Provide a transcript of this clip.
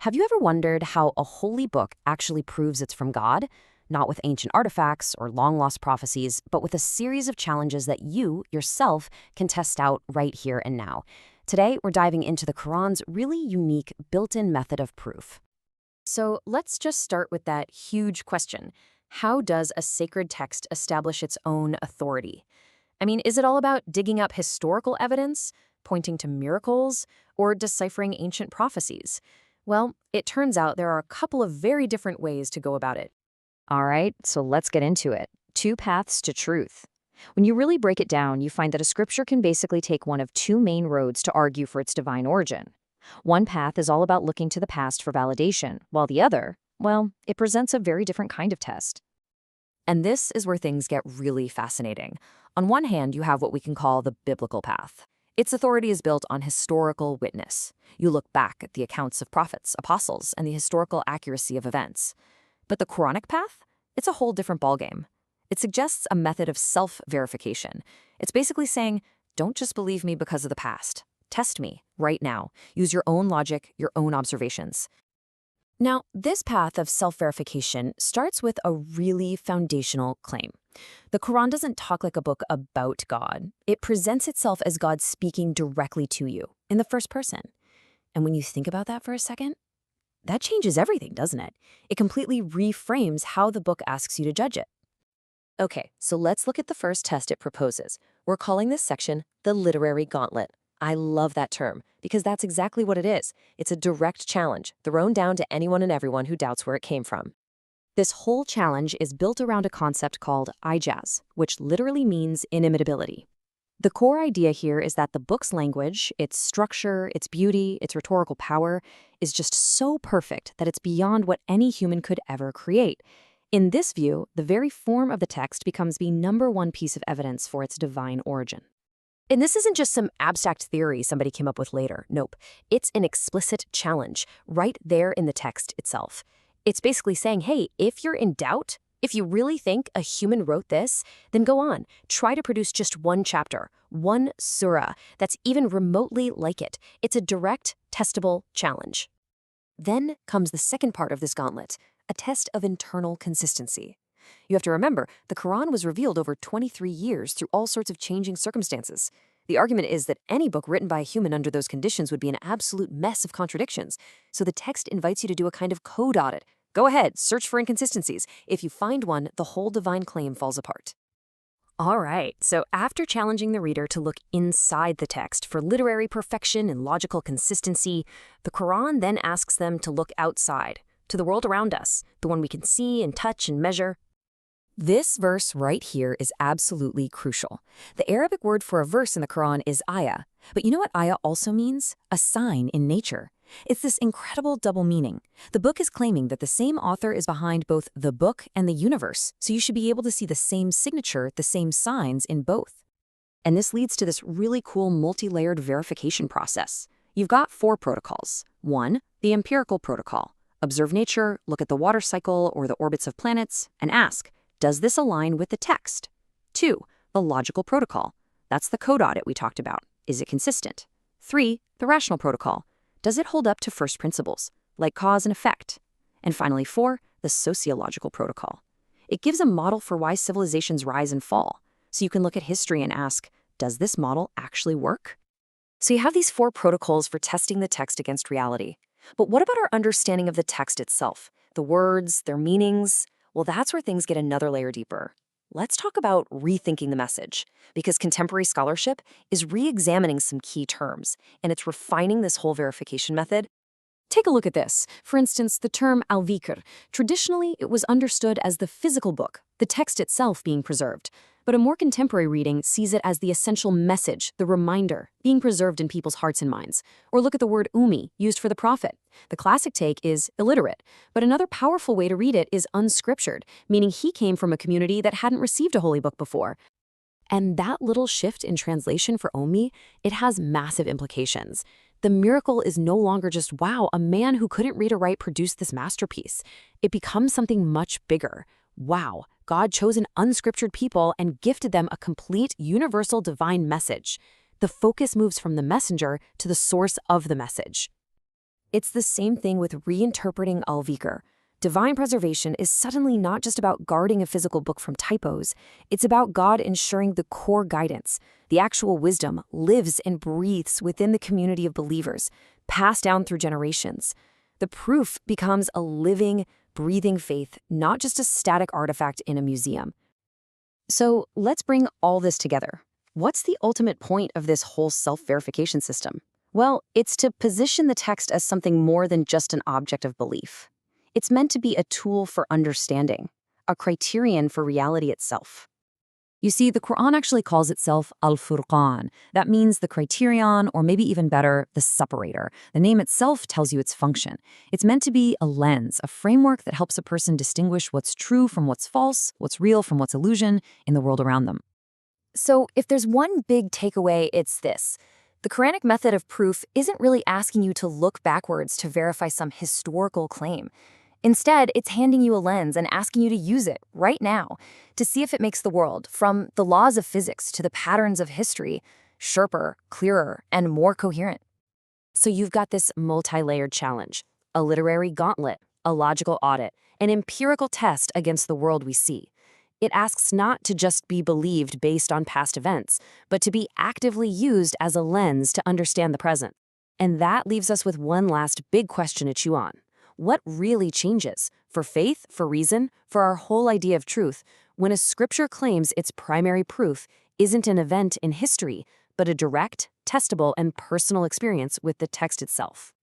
Have you ever wondered how a holy book actually proves it's from God? Not with ancient artifacts or long-lost prophecies, but with a series of challenges that you, yourself, can test out right here and now. Today, we're diving into the Quran's really unique built-in method of proof. So let's just start with that huge question. How does a sacred text establish its own authority? I mean, is it all about digging up historical evidence, pointing to miracles, or deciphering ancient prophecies? Well, it turns out there are a couple of very different ways to go about it. All right, so let's get into it. Two paths to truth. When you really break it down, you find that a scripture can basically take one of two main roads to argue for its divine origin. One path is all about looking to the past for validation, while the other, well, it presents a very different kind of test. And this is where things get really fascinating. On one hand, you have what we can call the biblical path. Its authority is built on historical witness. You look back at the accounts of prophets, apostles, and the historical accuracy of events. But the Quranic path? It's a whole different ballgame. It suggests a method of self-verification. It's basically saying, don't just believe me because of the past. Test me right now. Use your own logic, your own observations. Now, this path of self-verification starts with a really foundational claim. The Quran doesn't talk like a book about God. It presents itself as God speaking directly to you, in the first person. And when you think about that for a second, that changes everything, doesn't it? It completely reframes how the book asks you to judge it. Okay, so let's look at the first test it proposes. We're calling this section the literary gauntlet. I love that term because that's exactly what it is. It's a direct challenge thrown down to anyone and everyone who doubts where it came from. This whole challenge is built around a concept called ijaz, which literally means inimitability. The core idea here is that the book's language, its structure, its beauty, its rhetorical power, is just so perfect that it's beyond what any human could ever create. In this view, the very form of the text becomes the number one piece of evidence for its divine origin. And this isn't just some abstract theory somebody came up with later. Nope. It's an explicit challenge right there in the text itself. It's basically saying, hey, if you're in doubt, if you really think a human wrote this, then go on. Try to produce just one chapter, one surah that's even remotely like it. It's a direct, testable challenge. Then comes the second part of this gauntlet, a test of internal consistency. You have to remember, the Quran was revealed over 23 years through all sorts of changing circumstances. The argument is that any book written by a human under those conditions would be an absolute mess of contradictions. So the text invites you to do a kind of code audit. Go ahead, search for inconsistencies. If you find one, the whole divine claim falls apart. All right, so after challenging the reader to look inside the text for literary perfection and logical consistency, the Quran then asks them to look outside, to the world around us, the one we can see and touch and measure. This verse right here is absolutely crucial. The Arabic word for a verse in the Quran is ayah, but you know what ayah also means? A sign in nature. It's this incredible double meaning. The book is claiming that the same author is behind both the book and the universe, so you should be able to see the same signature, the same signs in both. And this leads to this really cool multi-layered verification process. You've got 4 protocols. 1, the empirical protocol. Observe nature, look at the water cycle or the orbits of planets, and ask, does this align with the text? 2, the logical protocol. That's the code audit we talked about. Is it consistent? 3, the rational protocol. Does it hold up to first principles, like cause and effect? And finally 4, the sociological protocol. It gives a model for why civilizations rise and fall. So you can look at history and ask, does this model actually work? So you have these 4 protocols for testing the text against reality. But what about our understanding of the text itself? The words, their meanings? Well, that's where things get another layer deeper. Let's talk about rethinking the message, because contemporary scholarship is re-examining some key terms, and it's refining this whole verification method. Take a look at this. For instance, the term al-Dhikr. Traditionally, it was understood as the physical book, the text itself being preserved. But a more contemporary reading sees it as the essential message, the reminder, being preserved in people's hearts and minds. Or look at the word ummi, used for the prophet. The classic take is illiterate, but another powerful way to read it is unscriptured, meaning he came from a community that hadn't received a holy book before. And that little shift in translation for ummi, it has massive implications. The miracle is no longer just, wow, a man who couldn't read or write produced this masterpiece. It becomes something much bigger. Wow, God chose an unscriptured people and gifted them a complete universal divine message. The focus moves from the messenger to the source of the message. It's the same thing with reinterpreting Al-Furqan. Divine preservation is suddenly not just about guarding a physical book from typos. It's about God ensuring the core guidance, the actual wisdom, lives and breathes within the community of believers, passed down through generations. The proof becomes a living, breathing faith, not just a static artifact in a museum. So let's bring all this together. What's the ultimate point of this whole self-verification system? Well, it's to position the text as something more than just an object of belief. It's meant to be a tool for understanding, a criterion for reality itself. You see, the Quran actually calls itself Al-Furqan. That means the criterion, or maybe even better, the separator. The name itself tells you its function. It's meant to be a lens, a framework that helps a person distinguish what's true from what's false, what's real from what's illusion in the world around them. So if there's one big takeaway, it's this. The Quranic method of proof isn't really asking you to look backwards to verify some historical claim. Instead, it's handing you a lens and asking you to use it right now to see if it makes the world, from the laws of physics to the patterns of history, sharper, clearer, and more coherent. So you've got this multi-layered challenge, a literary gauntlet, a logical audit, an empirical test against the world we see. It asks not to just be believed based on past events, but to be actively used as a lens to understand the present. And that leaves us with one last big question to chew on. What really changes, for faith, for reason, for our whole idea of truth, when a scripture claims its primary proof isn't an event in history, but a direct, testable, and personal experience with the text itself?